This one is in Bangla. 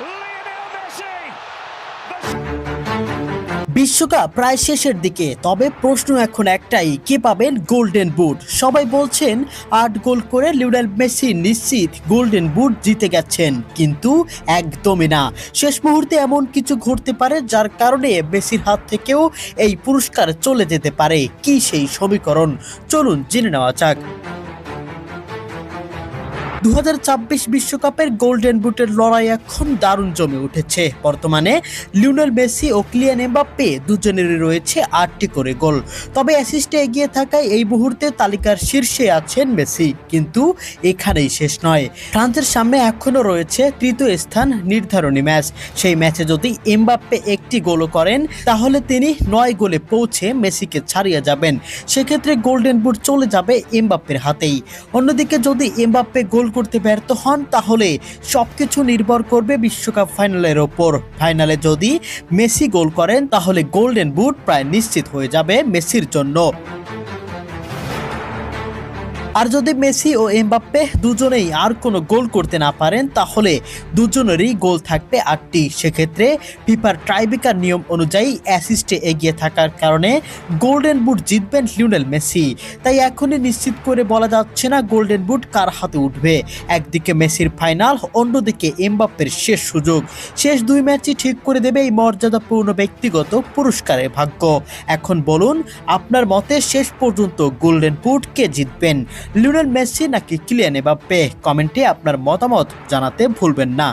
Lionel Messi. বিশ্বকাপ প্রায় শেষের দিকে, তবে প্রশ্ন এখন একটাই, কে পাবেন গোল্ডেন বুট? সবাই বলছেন ৮ গোল করে লিওনেল মেসি নিশ্চিত গোল্ডেন বুট জিতে গেছেন, কিন্তু একদমই না। শেষ মুহূর্তে এমন কিছু ঘটতে পারে যার কারণে মেসির হাত থেকেও এই পুরস্কার চলে যেতে পারে। কি সেই সমীকরণ, চলুন জেনে নেওয়া যাক। 2026 বিশ্বকাপের গোল্ডেন বুটের লড়াই এখন দারুণ জমে উঠেছে। বর্তমানে লিওনেল মেসি ও কিলিয়ান এমবাপ্পে দুজনেরই রয়েছে 8টি করে গোল। তবে অ্যাসিস্টে এগিয়ে থাকায় এই মুহূর্তে তালিকার শীর্ষে আছেন মেসি, কিন্তু এখানেই শেষ নয়। ফ্রান্সের সামনে এখনও রয়েছে তৃতীয় স্থান নির্ধারণী ম্যাচ। সেই ম্যাচে যদি এমবাপ্পে একটি গোলও করেন, তাহলে তিনি 9 গোলে পৌঁছে মেসিকে ছাড়িয়ে যাবেন। সেক্ষেত্রে গোল্ডেন বুট চলে যাবে এমবাপ্পের হাতেই। অন্যদিকে যদি এমবাপ্পে গোল করতে ব্যর্থ হন, তাহলে সবকিছু নির্ভর করবে বিশ্বকাপ ফাইনালের ওপর। ফাইনালে যদি মেসি গোল করেন, তাহলে গোল্ডেন বুট প্রায় নিশ্চিত হয়ে যাবে মেসির জন্য। আর যদি মেসি ও এমবাপ্পে দুজনেই আর কোনো গোল করতে না পারেন, তাহলে দুজনেরই গোল থাকবে 8টি। সেক্ষেত্রে ফিফার ট্রাইব্রেকার নিয়ম অনুযায়ী অ্যাসিস্টে এগিয়ে থাকার কারণে গোল্ডেন বুট জিতবেন লিওনেল মেসি। তাই এখনই নিশ্চিত করে বলা যাচ্ছে না গোল্ডেন বুট কার হাতে উঠবে। একদিকে মেসির ফাইনাল, অন্যদিকে এমবাপ্পের শেষ সুযোগ। শেষ 2 ম্যাচই ঠিক করে দেবে এই মর্যাদাপূর্ণ ব্যক্তিগত পুরস্কারের ভাগ্য। এখন বলুন, আপনার মতে শেষ পর্যন্ত গোল্ডেন বুট কে জিতবেন, লিওনেল মেসি নাকি কিলিয়ান এমবাপ্পে? কমেন্টে আপনার মতামত জানাতে ভুলবেন না।